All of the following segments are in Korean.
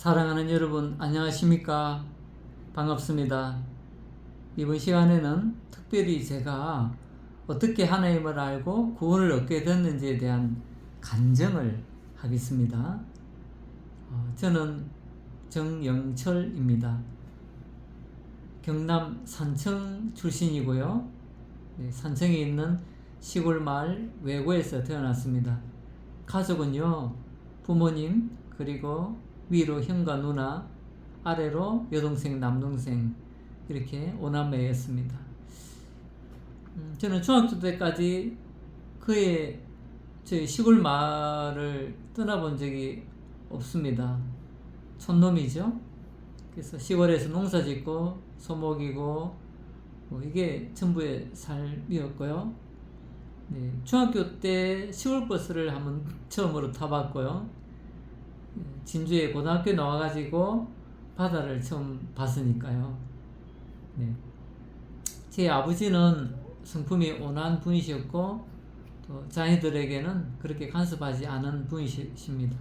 사랑하는 여러분, 안녕하십니까? 반갑습니다. 이번 시간에는 특별히 제가 어떻게 하나님을 알고 구원을 얻게 됐는지에 대한 간증을 하겠습니다. 저는 정영철입니다. 경남 산청 출신이고요. 산청에 있는 시골 마을 외고에서 태어났습니다. 가족은요, 부모님, 그리고 위로 형과 누나, 아래로 여동생, 남동생, 이렇게 5남매였습니다. 저는 중학교 때까지 저희 시골 마을을 떠나본 적이 없습니다. 촌놈이죠. 그래서 시골에서 농사 짓고 소목이고 이게 전부의 삶이었고요. 중학교 때 시골버스를 한번 처음으로 타봤고요. 진주에 고등학교 나와가지고 바다를 처음 봤으니까요. 제 아버지는 성품이 온화한 분이셨고 또 자녀들에게는 그렇게 간섭하지 않은 분이십니다.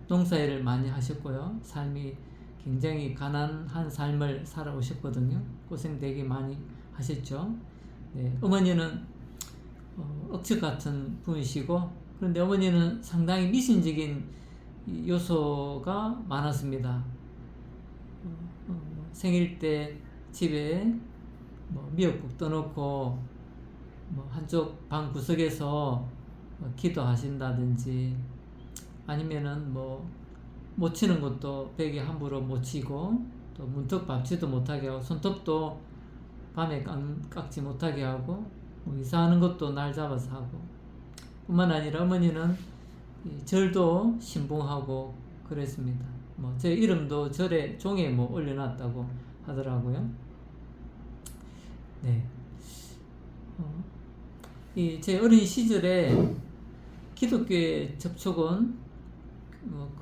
농사일을 많이 하셨고요. 삶이 굉장히 가난한 삶을 살아오셨거든요. 고생 되게 많이 하셨죠. 어머니는 억척 같은 분이시고, 그런데 어머니는 상당히 미신적인 요소가 많았습니다. 생일 때 집에 미역국 떠놓고 한쪽 방 구석에서 기도하신다든지, 아니면은 못 치는 것도 베개 함부로 못 치고, 또 문턱 밟지도 못하게 하고, 손톱도 밤에 깎지 못하게 하고, 이사하는 것도 날 잡아서 하고, 뿐만 아니라 어머니는 절도 신봉하고 그랬습니다. 제 이름도 절에 종에 올려놨다고 하더라고요. 제 어린 시절에 기독교에 접촉은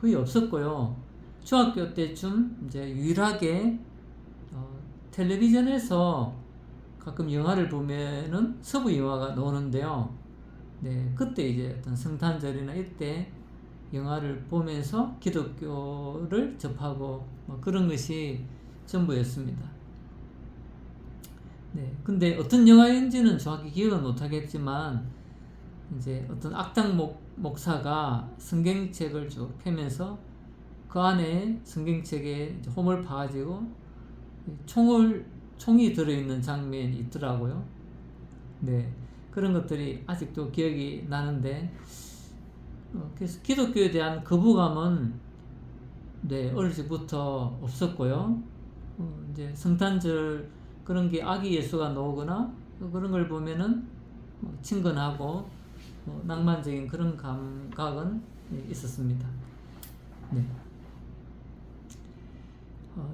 거의 없었고요. 중학교 때쯤 이제 유일하게 텔레비전에서 가끔 영화를 보면은 서부 영화가 나오는데요. 그때 이제 어떤 성탄절이나 이때 영화를 보면서 기독교를 접하고 그런 것이 전부였습니다. 근데 어떤 영화인지는 정확히 기억은 못하겠지만, 이제 어떤 악당 목사가 성경책을 쭉 펴면서 그 안에 성경책에 홈을 파가지고 총이 들어있는 장면이 있더라고요. 그런 것들이 아직도 기억이 나는데, 그래서 기독교에 대한 거부감은 어릴 적부터 없었고요. 이제 성탄절 그런 게 아기 예수가 나오거나 그런 걸 보면은 친근하고 낭만적인 그런 감각은 있었습니다.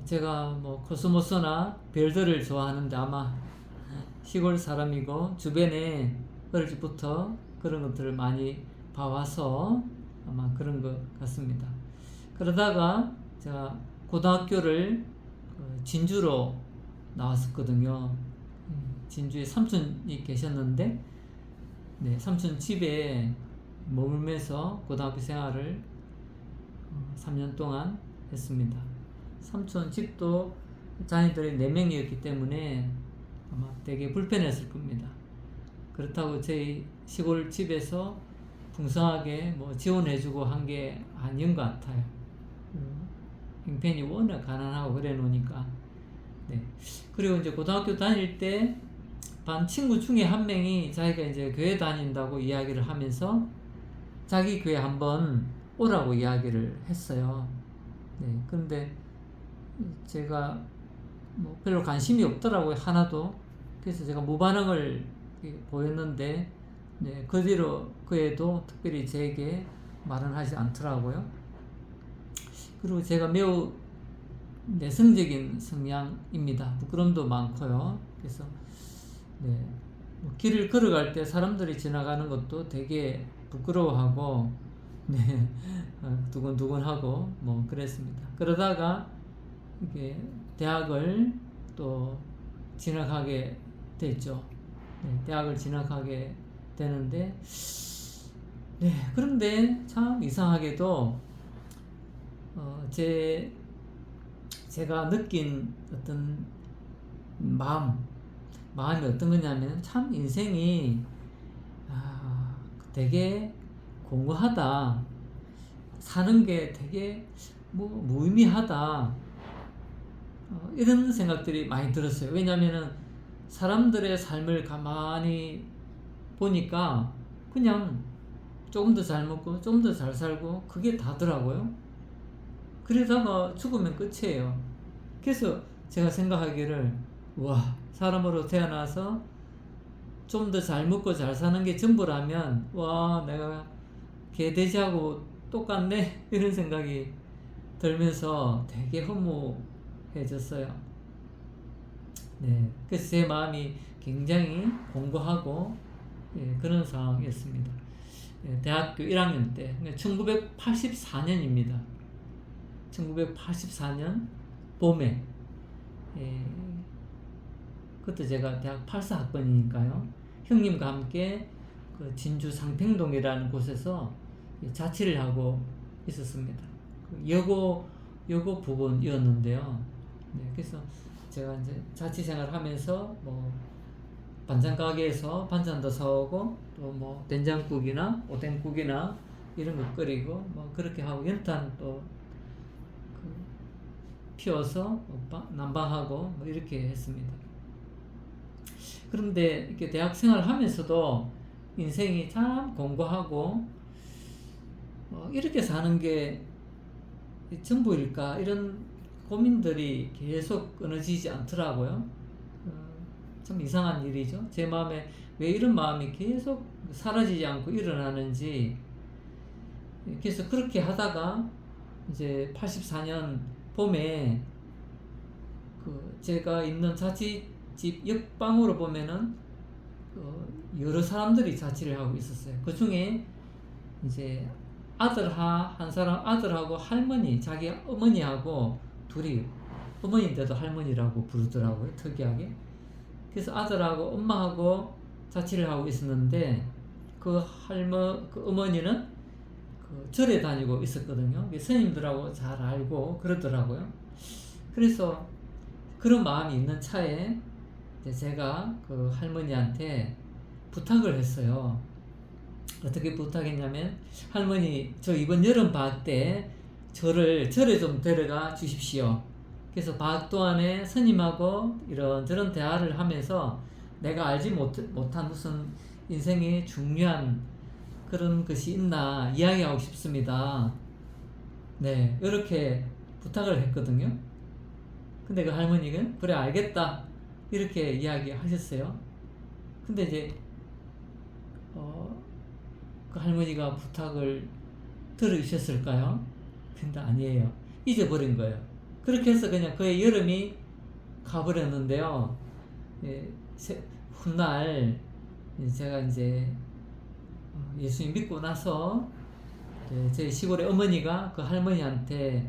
제가 코스모스나 별들을 좋아하는데 아마 시골 사람이고 주변에 어릴 적부터 그런 것들을 많이 봐와서 아마 그런 것 같습니다. 그러다가 제가 고등학교를 진주로 나왔었거든요. 진주에 삼촌이 계셨는데, 삼촌 집에 머물면서 고등학교 생활을 3년 동안 했습니다. 삼촌 집도 자녀들이 4명이었기 때문에 아마 되게 불편했을 겁니다. 그렇다고 저희 시골 집에서 풍성하게 지원해주고 한 게 아닌 것 같아요. 형편이 워낙 가난하고 그래 놓으니까. 그리고 이제 고등학교 다닐 때 반 친구 중에 한 명이 자기가 이제 교회 다닌다고 이야기를 하면서 자기 교회 한번 오라고 이야기를 했어요. 그런데 제가 별로 관심이 없더라고요, 하나도. 그래서 제가 무반응을 보였는데, 그 뒤로 그 애도 특별히 제게 말은 하지 않더라고요. 그리고 제가 매우 내성적인 성향입니다. 부끄럼도 많고요. 그래서 길을 걸어갈 때 사람들이 지나가는 것도 되게 부끄러워하고 두근두근하고 그랬습니다. 그러다가 이게 대학을 또 진학하게 됐죠. 대학을 진학하게 되는데, 그런데 참 이상하게도 제 제가 느낀 어떤 마음이 어떤 거냐면 참 인생이 되게 공허하다, 사는 게 되게 무의미하다, 이런 생각들이 많이 들었어요. 왜냐하면은 사람들의 삶을 가만히 보니까 그냥 조금 더 잘 먹고 좀 더 잘 살고 그게 다더라고요. 그러다가 죽으면 끝이에요. 그래서 제가 생각하기를, 와, 사람으로 태어나서 좀 더 잘 먹고 잘 사는 게 전부라면, 와, 내가 개돼지하고 똑같네, 이런 생각이 들면서 되게 허무해졌어요. 네, 그래서 제 마음이 굉장히 공고하고, 예, 그런 상황이었습니다. 예, 대학교 1학년 때 1984년입니다. 1984년 봄에, 예, 그때 제가 대학 84학번이니까요. 형님과 함께 그 진주 상평동이라는 곳에서 자취를 하고 있었습니다. 여고 부근이었는데요. 네, 그래서 제가 이제 자취 생활하면서 반찬 가게에서 반찬도 사오고 또 된장국이나 오뎅국이나 이런 거 끓이고 그렇게 하고 연탄 또 피워서 난방하고 이렇게 했습니다. 그런데 이렇게 대학 생활을 하면서도 인생이 참 공고하고 이렇게 사는 게 전부일까, 이런 고민들이 계속 끊어지지 않더라고요. 참 이상한 일이죠. 제 마음에 왜 이런 마음이 계속 사라지지 않고 일어나는지. 그래서 그렇게 하다가 이제 84년 봄에 제가 있는 자취집 옆방으로 보면은 여러 사람들이 자취를 하고 있었어요. 그 중에 이제 아들하고 할머니, 자기 어머니하고 둘이, 어머니인데도 할머니라고 부르더라고요, 특이하게. 그래서 아들하고 엄마하고 자취를 하고 있었는데 그 어머니는 절에 다니고 있었거든요. 스님들하고 잘 알고 그러더라고요. 그래서 그런 마음이 있는 차에 제가 그 할머니한테 부탁을 했어요. 어떻게 부탁했냐면, 할머니, 저 이번 여름 방학 때 절에 좀 데려가 주십시오. 그래서 방학 동안에 스님하고 이런저런 대화를 하면서 내가 알지 못한 무슨 인생의 중요한 그런 것이 있나 이야기하고 싶습니다. 네, 이렇게 부탁을 했거든요. 근데 그 할머니가 그래 알겠다 이렇게 이야기하셨어요. 근데 이제 그 할머니가 부탁을 들으셨을까요? 근데 아니에요. 잊어버린 거예요. 그렇게 해서 그냥 그의 여름이 가버렸는데요. 예, 훗날 제가 이제 예수님 믿고 나서 저희 시골의 어머니가 그 할머니한테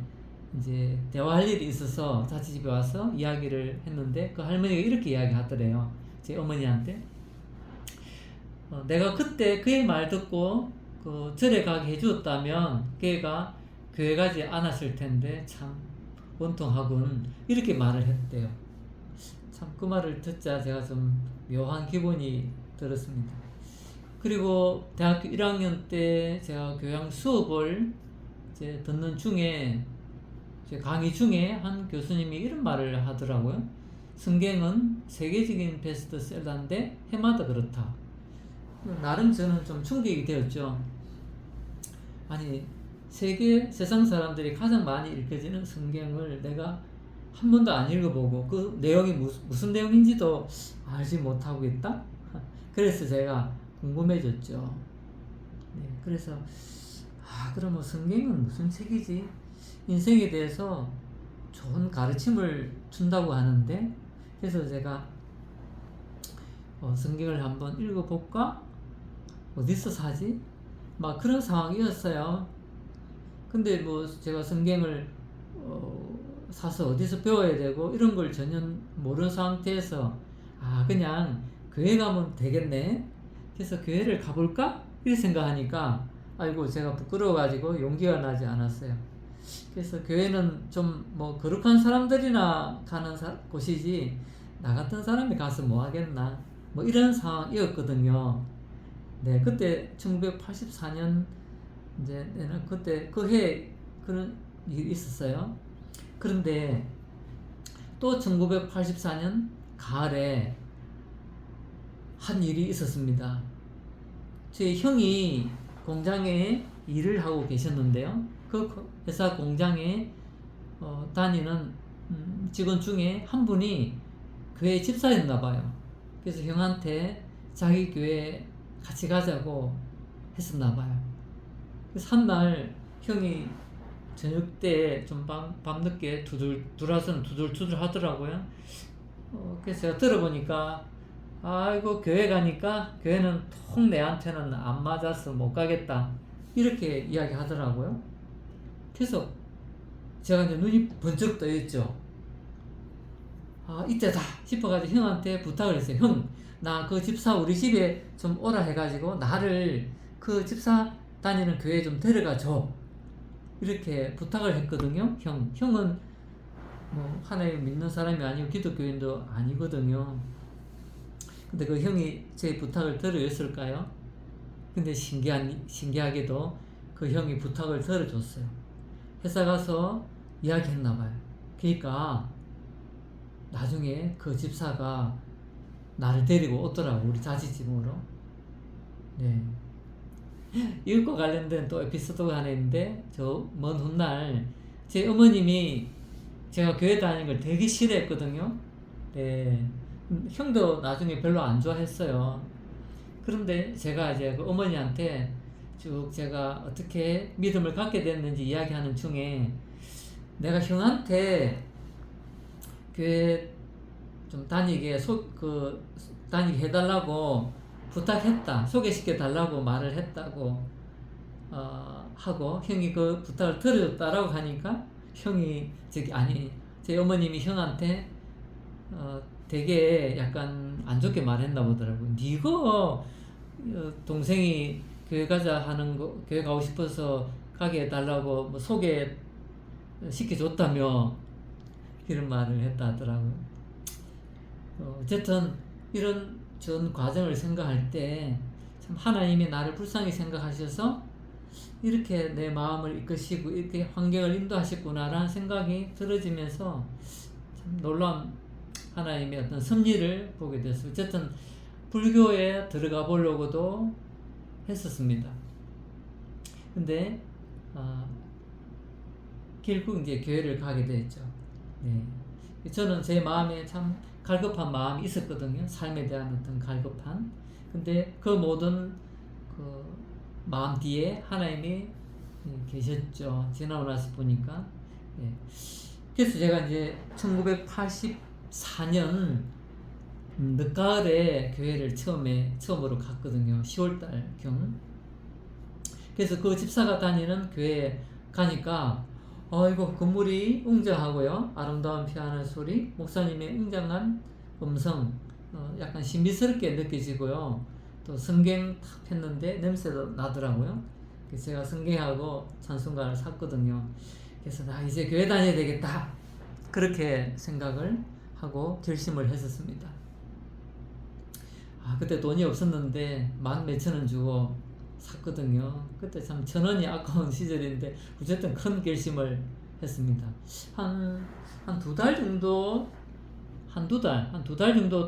이제 대화할 일이 있어서 자취집에 와서 이야기를 했는데 그 할머니가 이렇게 이야기하더래요. 제 어머니한테, 내가 그때 그의 말 듣고 그 절에 가게 해주었다면 걔가 교회 가지 않았을 텐데 참 원통하군, 이렇게 말을 했대요. 참 그 말을 듣자 제가 좀 묘한 기분이 들었습니다. 그리고 대학교 1학년 때 제가 교양 수업을 이제 듣는 중에, 제 강의 중에 한 교수님이 이런 말을 하더라고요. 성경은 세계적인 베스트셀러인데 해마다 그렇다. 나름 저는 좀 충격이 되었죠. 아니, 세상 사람들이 가장 많이 읽혀지는 성경을 내가 한 번도 안 읽어보고 그 내용이 무슨 내용인지도 알지 못하고 있다? 그래서 제가 궁금해졌죠. 네, 그래서 그러면 성경은 무슨 책이지? 인생에 대해서 좋은 가르침을 준다고 하는데, 그래서 제가 성경을 한번 읽어볼까? 어디서 사지? 막 그런 상황이었어요. 근데 제가 성경을 사서 어디서 배워야 되고 이런 걸 전혀 모르는 상태에서 그냥 교회 가면 되겠네. 그래서 교회를 가볼까? 이렇게 생각하니까 아이고 제가 부끄러워가지고 용기가 나지 않았어요. 그래서 교회는 좀 뭐 거룩한 사람들이나 가는 곳이지 나 같은 사람이 가서 뭐 하겠나 뭐 이런 상황이었거든요. 네, 그때 1984년 이제 내가 그때 그 해에 그런 일이 있었어요. 그런데 또 1984년 가을에 한 일이 있었습니다. 제 형이 공장에 일을 하고 계셨는데요. 그 회사 공장에 다니는 직원 중에 한 분이 교회 집사였나 봐요. 그래서 형한테 자기 교회 같이 가자고 했었나 봐요. 그래서 한 날 형이 저녁 때 좀 밤늦게 들어와서는 두들두들 하더라고요. 그래서 제가 들어보니까 아이고 교회 가니까 교회는 통 내한테는 안 맞아서 못 가겠다 이렇게 이야기 하더라고요. 그래서 제가 이제 눈이 번쩍 떠있죠. 아 이때다 싶어가지고 형한테 부탁을 했어요. 형, 나 그 집사 우리 집에 좀 오라 해가지고 나를 그 집사 다니는 교회에 좀 데려가줘 이렇게 부탁을 했거든요. 형은 뭐 하나님 믿는 사람이 아니고 기독교인도 아니거든요. 근데 그 형이 제 부탁을 들어줬을까요? 근데 신기하게도 그 형이 부탁을 들어줬어요. 회사 가서 이야기했나봐요. 그러니까 나중에 그 집사가 나를 데리고 오더라고, 우리 자취집으로. 네. 이것과 관련된 또 에피소드가 하나 있는데, 저 먼 훗날 제 어머님이 제가 교회 다니는 걸 되게 싫어했거든요. 네. 형도 나중에 별로 안 좋아했어요. 그런데 제가 이제 그 어머니한테 쭉 제가 어떻게 믿음을 갖게 됐는지 이야기하는 중에 내가 형한테 교회 좀 다니게 다니게 해달라고 부탁했다, 소개시켜 달라고 말을 했다고 하고 형이 그 부탁을 들어줬다라고 하니까 형이 제 어머님이 형한테 되게 약간 안 좋게 말했나 보더라고요. 니가 동생이 교회 가자 하는 거, 교회 가고 싶어서 가게 해달라고 뭐 소개 시켜줬다며 이런 말을 했다 하더라고요. 어쨌든 이런 전 과정을 생각할 때 참 하나님이 나를 불쌍히 생각하셔서 이렇게 내 마음을 이끄시고 이렇게 환경을 인도하셨구나라는 생각이 들어지면서 참 놀라운 하나님의 어떤 섭리를 보게 됐어요. 어쨌든 불교에 들어가 보려고도 했었습니다. 근데 결국 이제 교회를 가게 됐죠. 네. 저는 제 마음에 참 갈급한 마음이 있었거든요. 삶에 대한 어떤 갈급한. 근데 그 모든 그 마음 뒤에 하나님이 계셨죠. 지나고 나서 보니까. 네. 그래서 제가 이제 1984년 늦가을에 교회를 처음으로 갔거든요. 10월달경. 그래서 그 집사가 다니는 교회에 가니까 이거 건물이 웅장하고요. 아름다운 피아노 소리, 목사님의 웅장한 음성, 약간 신비스럽게 느껴지고요. 또 성경 탁 폈는데 냄새도 나더라고요. 그래서 제가 성경하고 찬송가를 샀거든요. 그래서 나 이제 교회 다녀야 되겠다. 그렇게 생각을 하고 결심을 했었습니다. 그때 돈이 없었는데 10,000원 주고 샀거든요. 그때 참 1,000원이 아까운 시절인데 어쨌든 큰 결심을 했습니다. 한 두 달 정도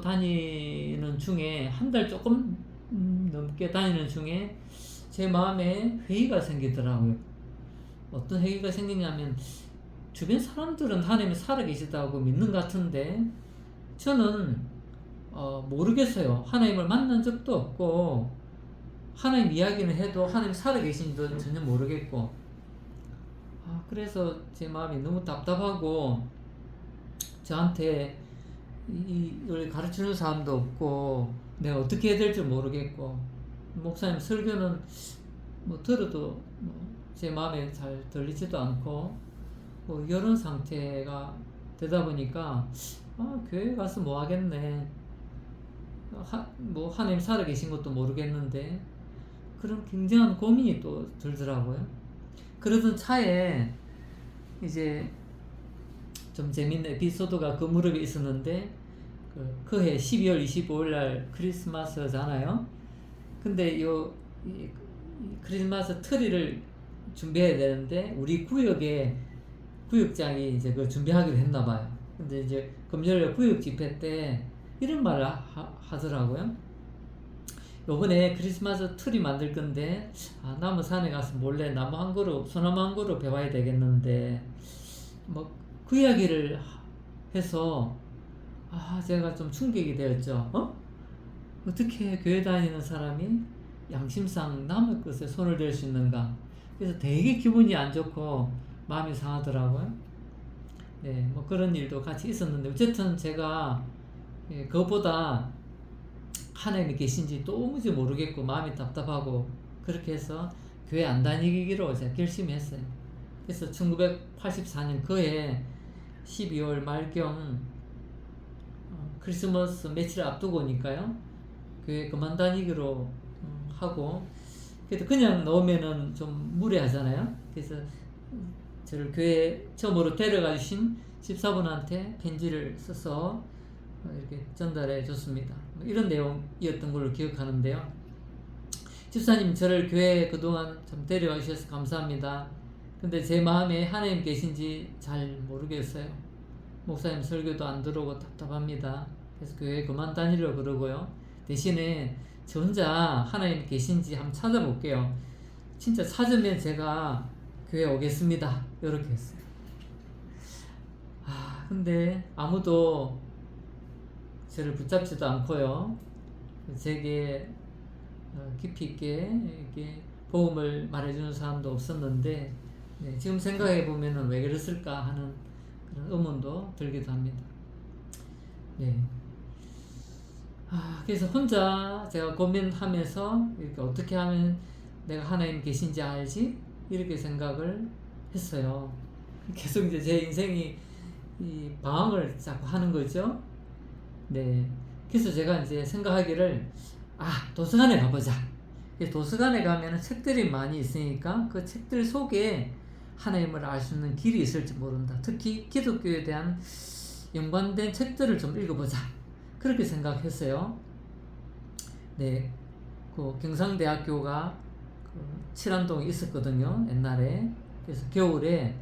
다니는 중에 한 달 조금 넘게 다니는 중에 제 마음에 회의가 생기더라고요. 어떤 회의가 생기냐면 주변 사람들은 하나님이 살아계시다고 믿는 것 같은데 저는 모르겠어요. 하나님을 만난 적도 없고 하나님 이야기는 해도 하나님 살아계신지도 전혀 모르겠고 그래서 제 마음이 너무 답답하고 저한테 이걸 가르치는 사람도 없고 내가 어떻게 해야 될지 모르겠고 목사님 설교는 뭐 들어도 제 마음에 잘 들리지도 않고 뭐 이런 상태가 되다 보니까 교회 가서 뭐 하겠네, 뭐 하나님 살아계신 것도 모르겠는데 그런 굉장한 고민이 또 들더라고요. 그러던 차에 이제 좀 재밌는 에피소드가 그 무렵에 있었는데, 그해 12월 25일 날 크리스마스잖아요. 근데 이 크리스마스 트리를 준비해야 되는데 우리 구역에 구역장이 이제 그걸 준비하기로 했나 봐요. 근데 이제 금요일 구역 집회 때 이런 말을 하더라고요. 요번에 크리스마스 트리 만들 건데 나무 산에 가서 몰래 나무 한 그루, 소나무 한 그루 베와야 되겠는데 뭐 그 이야기를 해서 제가 좀 충격이 되었죠. 어떻게 교회 다니는 사람이 양심상 남의 것에 손을 댈 수 있는가. 그래서 되게 기분이 안 좋고 마음이 상하더라고요. 네, 뭐 그런 일도 같이 있었는데 어쨌든 제가 그것보다 하나님이 계신지 도무지 모르겠고 마음이 답답하고 그렇게 해서 교회 안 다니기로 제가 결심했어요. 그래서 1984년 그해 12월 말경 크리스마스 며칠 앞두고 오니까요. 교회 그만 다니기로 하고, 그래도 그냥 넣으면은 좀 무례하잖아요. 그래서 저를 교회 처음으로 데려가 주신 집사분한테 편지를 써서 이렇게 전달해 줬습니다. 이런 내용이었던 걸로 기억하는데요. 집사님, 저를 교회에 그동안 좀 데려와 주셔서 감사합니다. 근데 제 마음에 하나님 계신지 잘 모르겠어요. 목사님 설교도 안 들어오고 답답합니다. 그래서 교회 그만 다니려고 그러고요. 대신에 저 혼자 하나님 계신지 한번 찾아볼게요. 진짜 찾으면 제가 교회 오겠습니다. 이렇게 했어요. 근데 아무도 저를 붙잡지도 않고요. 제게 깊이 있게 이렇게 복음을 말해주는 사람도 없었는데, 지금 생각해 보면은 왜 그랬을까 하는 그런 의문도 들기도 합니다. 네. 그래서 혼자 제가 고민하면서 이렇게 어떻게 하면 내가 하나님 계신지 알지? 이렇게 생각을 했어요. 계속 이제 제 인생이 이 방황을 자꾸 하는 거죠. 네. 그래서 제가 이제 생각하기를, 도서관에 가보자. 도서관에 가면 책들이 많이 있으니까 그 책들 속에 하나님을 알 수 있는 길이 있을지 모른다. 특히 기독교에 대한 연관된 책들을 좀 읽어보자. 그렇게 생각했어요. 네. 그 경상대학교가 칠안동에 있었거든요. 옛날에. 그래서 겨울에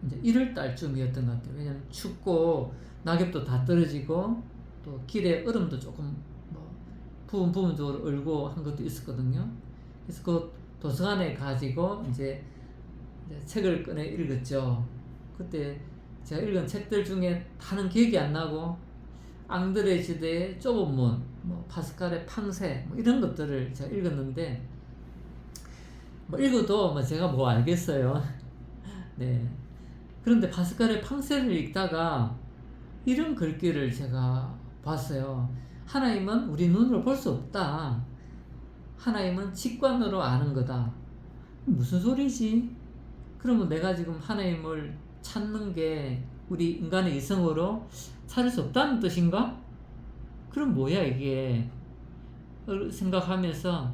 이제 1월 달쯤이었던 것 같아요. 왜냐면 춥고 낙엽도 다 떨어지고 또 길에 얼음도 조금 부분적으로 얼고 한 것도 있었거든요. 그래서 그 도서관에 가지고 이제 책을 꺼내 읽었죠. 그때 제가 읽은 책들 중에 다는 기억이 안 나고 앙드레 지대의 좁은 문, 파스칼의 팡세 이런 것들을 제가 읽었는데 읽어도 제가 뭐 알겠어요. 네. 그런데 파스칼의 팡세를 읽다가 이런 글귀를 제가 봤어요. 하나님은 우리 눈으로 볼 수 없다. 하나님은 직관으로 아는 거다. 무슨 소리지? 그러면 내가 지금 하나님을 찾는 게 우리 인간의 이성으로 찾을 수 없다는 뜻인가? 그럼 뭐야 이게? 생각하면서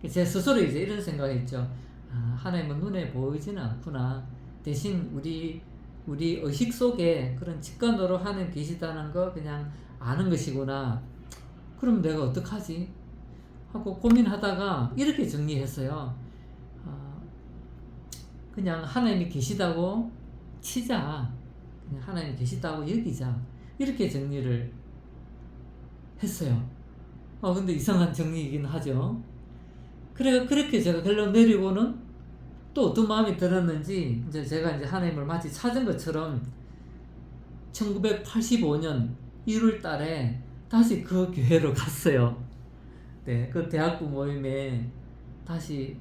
제 스스로 이제 이런 생각했죠. 하나님은 눈에 보이지는 않구나. 대신 우리 의식 속에 그런 직관으로 하는 계시다는 거 그냥 아는 것이구나. 그럼 내가 어떡하지? 하고 고민하다가 이렇게 정리했어요. 그냥 하나님이 계시다고 치자. 그냥 하나님이 계시다고 여기자. 이렇게 정리를 했어요. 근데 이상한 정리이긴 하죠. 그렇게 제가 결론 내리고는 또 어떤 마음이 들었는지, 제가 하나님을 마치 찾은 것처럼 1985년 1월 달에 다시 그 교회로 갔어요. 네, 그 대학부 모임에 다시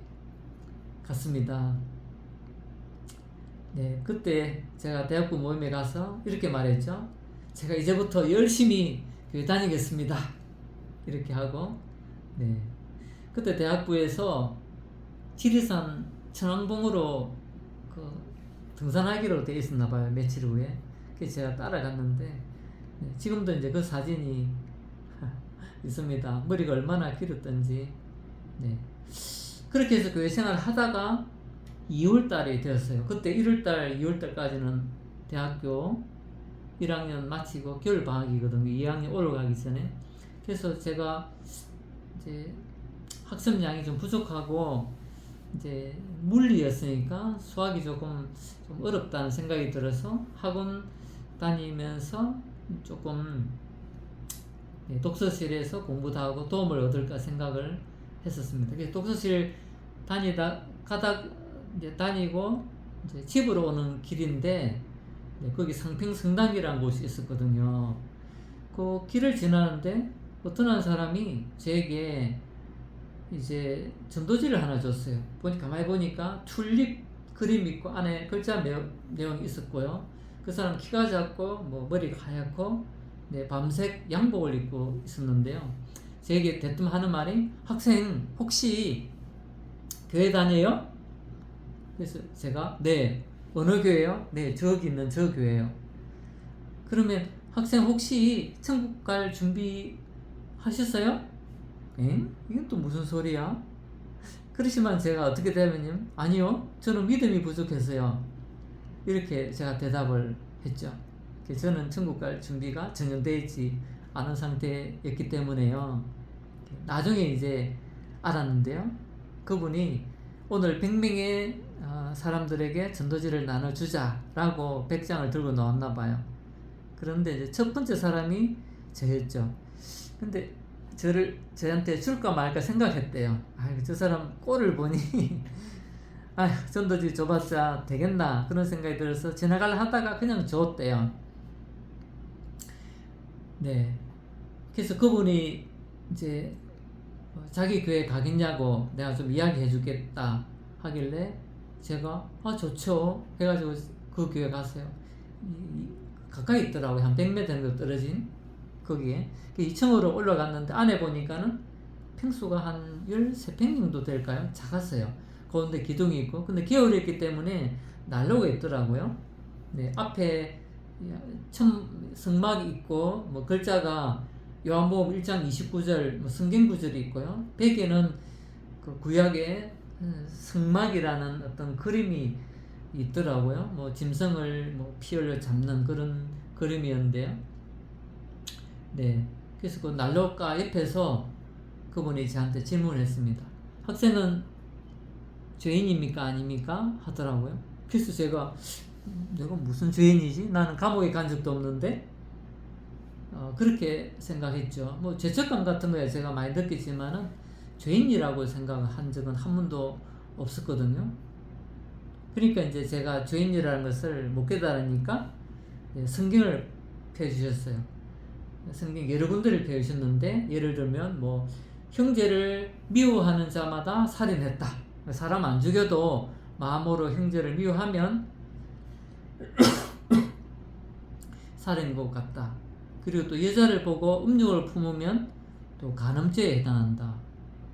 갔습니다. 네, 그때 제가 대학부 모임에 가서 이렇게 말했죠. 제가 이제부터 열심히 교회 다니겠습니다. 이렇게 하고, 네. 그때 대학부에서 지리산 천왕봉으로 등산하기로 돼 있었나 봐요. 며칠 후에. 그래서 제가 따라갔는데, 네, 지금도 이제 그 사진이 있습니다. 머리가 얼마나 길었던지. 네. 그렇게 해서 교회 생활을 하다가 2월 달에 되었어요. 그때 1월 달, 2월 달까지는 대학교 1학년 마치고 겨울 방학이거든요. 2학년 올라가기 전에. 그래서 제가 이제 학습량이 좀 부족하고 이제 물리였으니까 수학이 조금 좀 어렵다는 생각이 들어서 학원 다니면서 조금 독서실에서 공부도 하고 도움을 얻을까 생각을 했었습니다. 그래서 독서실 다니고 이제 집으로 오는 길인데 거기 상평성당이라는 곳이 있었거든요. 그 길을 지나는데 어떤 한 사람이 저에게 이제 전도지를 하나 줬어요. 가만히 보니까 튤립 그림 있고 안에 글자 내용이 있었고요. 그 사람 키가 작고 뭐 머리가 하얗고 밤색 양복을 입고 있었는데요. 저에게 대뜸 하는 말이, 학생 혹시 교회 다녀요? 그래서 제가 네. 어느 교회요? 네, 저기 있는 저 교회요. 그러면 학생 혹시 천국 갈 준비 하셨어요? 엥? 이건 또 무슨 소리야? 그러시면 제가 어떻게 되면요? 아니요, 저는 믿음이 부족해서요. 이렇게 제가 대답을 했죠. 저는 천국 갈 준비가 전혀 되지 않은 상태였기 때문에요. 나중에 이제 알았는데요. 그분이 오늘 100명의 사람들에게 전도지를 나눠주자라고 100장을 들고 나왔나 봐요. 그런데 이제 첫 번째 사람이 저였죠. 근데 저한테 줄까 말까 생각했대요. 저 사람 꼴을 보니 전도지 줘봤자 되겠나 그런 생각이 들어서 지나가려 하다가 그냥 줬대요. 네. 그래서 그분이 이제 자기 교회 가겠냐고 내가 좀 이야기해 주겠다 하길래 제가 좋죠 해가지고 그 교회 갔어요. 가까이 있더라고요. 한 100m 정도 떨어진 거기에 2층으로 올라갔는데 안에 보니까는 평수가 한 13평 정도 될까요? 작았어요. 그런데 기둥이 있고, 근데 겨울이었기 때문에 난로가 있더라고요. 네, 앞에 성막이 있고 뭐 글자가 요한복음 1장 29절 뭐 성경 구절이 있고요. 벽에는 그 구약의 성막이라는 어떤 그림이 있더라고요. 뭐 짐승을 뭐 피 흘려 잡는 그런 그림이었는데요. 네, 그래서 그 난로가 옆에서 그분이 저한테 질문을 했습니다. 학생은 죄인입니까 아닙니까? 하더라고요. 그래서 제가 내가 무슨 죄인이지? 나는 감옥에 간 적도 없는데 그렇게 생각했죠. 뭐 죄책감 같은 거에 제가 많이 느끼지만은 죄인이라고 생각한 적은 한 번도 없었거든요. 그러니까 이제 제가 죄인이라는 것을 못 깨달으니까 성경을 펴주셨어요. 성경 여러 군데를 펴주셨는데, 예를 들면 뭐 형제를 미워하는 자마다 살인했다. 사람 안 죽여도 마음으로 형제를 미워하면 살인인 것 같다. 그리고 또 여자를 보고 음욕을 품으면 또 간음죄에 해당한다.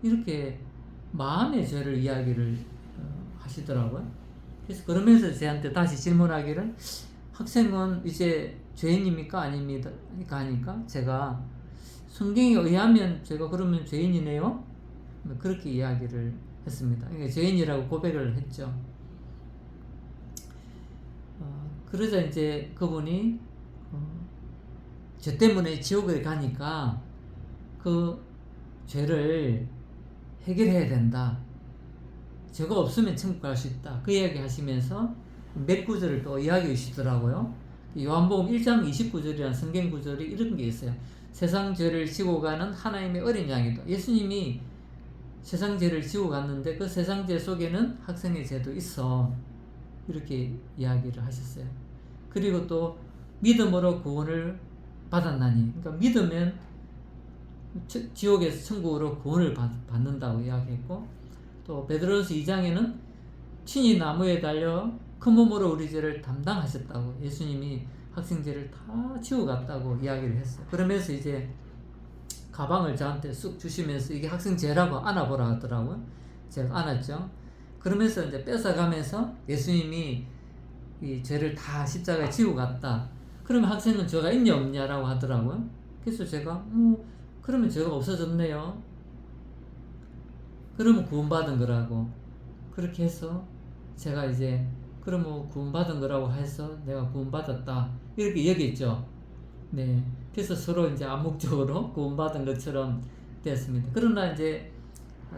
이렇게 마음의 죄를 이야기를 하시더라고요. 그래서 그러면서 저한테 다시 질문하기를, 학생은 이제 죄인입니까 아닙니까 하니까 제가 성경에 의하면 제가 그러면 죄인이네요. 그렇게 이야기를 했습니다. 그러니까 죄인이라고 고백을 했죠. 그러자 이제 그분이 죄 때문에 지옥에 가니까 그 죄를 해결해야 된다. 죄가 없으면 천국 갈 수 있다. 그 이야기 하시면서 몇 구절을 또 이야기해 주시더라고요. 요한복음 1장 29절이라는 성경 구절이 이런 게 있어요. 세상 죄를 지고 가는 하나님의 어린 양이다. 예수님이 세상 죄를 지고 갔는데 그 세상 죄 속에는 학생의 죄도 있어. 이렇게 이야기를 하셨어요. 그리고 또 믿음으로 구원을 받았나니, 그러니까 믿으면 지옥에서 천국으로 구원을 받는다고 이야기했고, 또 베드로전서 2장에는 친히 나무에 달려 큰 몸으로 우리 죄를 담당하셨다고, 예수님이 학생 죄를 다 지고 갔다고 이야기를 했어요. 그러면서 이제 가방을 저한테 쑥 주시면서 이게 학생 죄라고 안아보라 하더라고요. 제가 안았죠. 그러면서 이제 뺏어가면서 예수님이 이 죄를 다 십자가에 지고 갔다. 그러면 학생은 죄가 있냐 없냐라고 하더라고요. 그래서 제가 그러면 죄가 없어졌네요. 그러면 구원받은 거라고 그렇게 해서 제가 이제 그러면 구원받은 거라고 해서 내가 구원받았다 이렇게 여겼죠. 네. 그래서 서로 이제 암묵적으로 구원받은 것처럼 됐습니다. 그러나 이제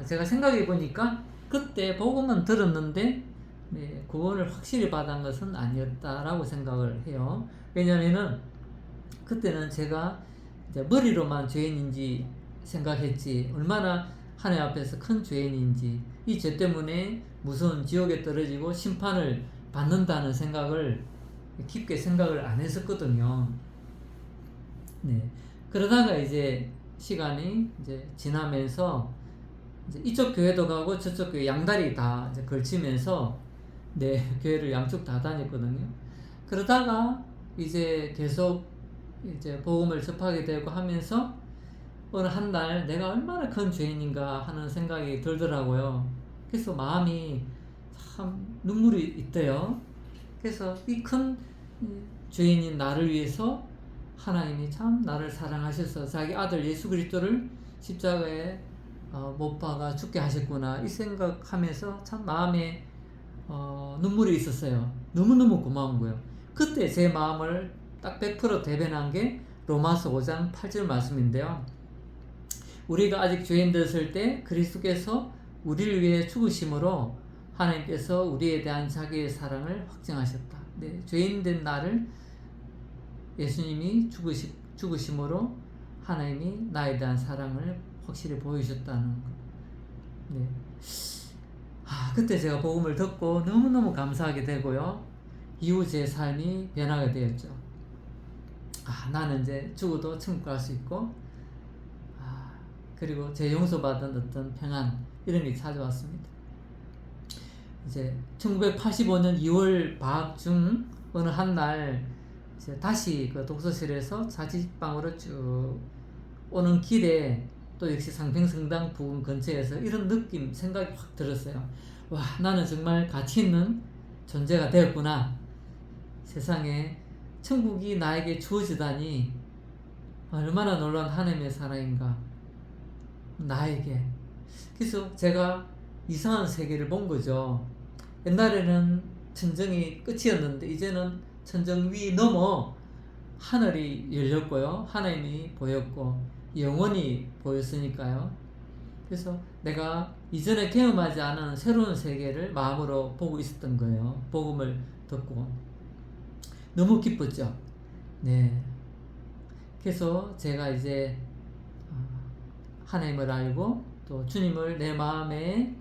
제가 생각해 보니까 그때 복음은 들었는데 네, 구원을 확실히 받은 것은 아니었다라고 생각을 해요. 왜냐면은 그때는 제가 이제 머리로만 죄인인지 생각했지 얼마나 하나님 앞에서 큰 죄인인지 이 죄 때문에 무서운 지옥에 떨어지고 심판을 받는다는 생각을 깊게 생각을 안 했었거든요. 네. 그러다가 이제 시간이 이제 지나면서 이제 이쪽 교회도 가고 저쪽 교회 양다리 다 이제 걸치면서 네, 교회를 양쪽 다 다녔거든요. 그러다가 이제 계속 이제 복음을 접하게 되고 하면서 어느 한 날 내가 얼마나 큰 죄인인가 하는 생각이 들더라고요. 그래서 마음이 참 눈물이 있대요. 그래서 이 큰 죄인인 나를 위해서 하나님이 참 나를 사랑하셔서 자기 아들 예수 그리스도를 십자가에 못 박아 죽게 하셨구나 이 생각하면서 참 마음에 눈물이 있었어요. 너무너무 고마운 거예요. 그때 제 마음을 딱 100% 대변한 게 로마서 5장 8절 말씀인데요. 우리가 아직 죄인 되었을 때 그리스도께서 우리를 위해 죽으심으로 하나님께서 우리에 대한 자기의 사랑을 확증하셨다. 네, 죄인 된 나를 예수님이 죽으심으로 하나님이 나에 대한 사랑을 확실히 보여주셨다는 것. 네. 그때 제가 복음을 듣고 너무너무 감사하게 되고요. 이후 제 삶이 변하게 되었죠. 나는 이제 죽어도 천국 갈 수 있고, 그리고 제 용서받은 어떤 평안, 이런 게 찾아왔습니다. 이제 1985년 2월 방학 중 어느 한 날 이제 다시 그 독서실에서 자취방으로 쭉 오는 길에 또 역시 상평성당 부근 근처에서 이런 느낌, 생각이 확 들었어요. 와, 나는 정말 가치 있는 존재가 되었구나. 세상에 천국이 나에게 주어지다니 얼마나 놀라운 하나님의 사랑인가. 나에게. 그래서 제가 이상한 세계를 본 거죠. 옛날에는 천정이 끝이었는데 이제는 천정 위 넘어 하늘이 열렸고요. 하나님이 보였고 영원히 보였으니까요. 그래서 내가 이전에 경험하지 않은 새로운 세계를 마음으로 보고 있었던 거예요. 복음을 듣고 너무 기뻤죠. 네. 그래서 제가 이제 하나님을 알고 또 주님을 내 마음에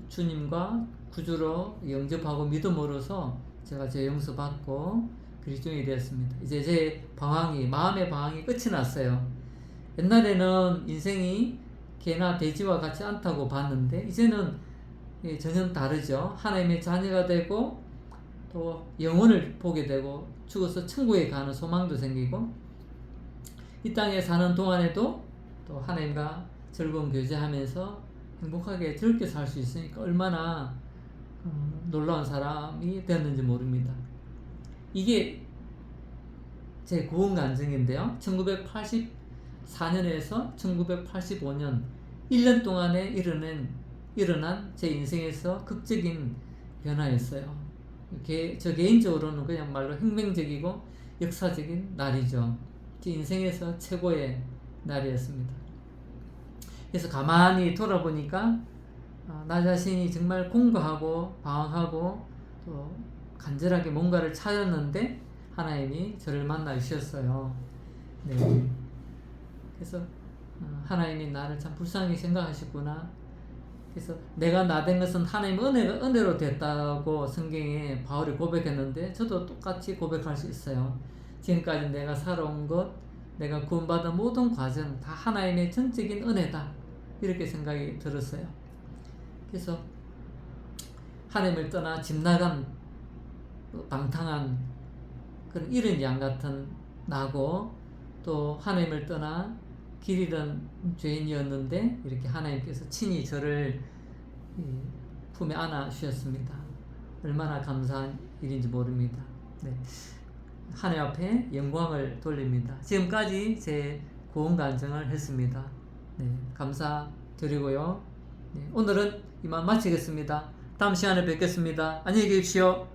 주님과 구주로 영접하고 믿음으로써 제가 제 용서받고 그리스도인이 되었습니다. 이제 제 마음의 방황이 끝이 났어요. 옛날에는 인생이 개나 돼지와 같지 않다고 봤는데 이제는 전혀 다르죠. 하나님의 자녀가 되고 또 영혼을 보게 되고 죽어서 천국에 가는 소망도 생기고 이 땅에 사는 동안에도 또 하나님과 즐거운 교제하면서 행복하게 즐겁게 살 수 있으니까 얼마나 놀라운 사람이 되었는지 모릅니다. 이게 제 구원 간증인데요. 1984년에서 1985년 1년 동안에 일어난 제 인생에서 극적인 변화였어요. 저 개인적으로는 그냥 말로 혁명적이고 역사적인 날이죠. 제 인생에서 최고의 날이었습니다. 그래서 가만히 돌아보니까 나 자신이 정말 공고하고 방황하고 또 간절하게 뭔가를 찾았는데 하나님이 저를 만나 주셨어요. 네. 그래서 하나님이 나를 참 불쌍히 생각하셨구나. 그래서 내가 나 된 것은 하나님의 은혜로 됐다고 성경에 바울이 고백했는데 저도 똑같이 고백할 수 있어요. 지금까지 내가 살아온 것, 내가 구원받은 모든 과정 다 하나님의 전적인 은혜다. 이렇게 생각이 들었어요. 그래서 하나님을 떠나 집 나간 방탕한 그런 잃은 양 같은 나고 또 하나님을 떠나 길 잃은 죄인이었는데 이렇게 하나님께서 친히 저를 품에 안아 주셨습니다. 얼마나 감사한 일인지 모릅니다. 네. 하나님 앞에 영광을 돌립니다. 지금까지 제 구원 간증을 했습니다. 네, 감사드리고요. 네, 오늘은 이만 마치겠습니다. 다음 시간에 뵙겠습니다. 안녕히 계십시오.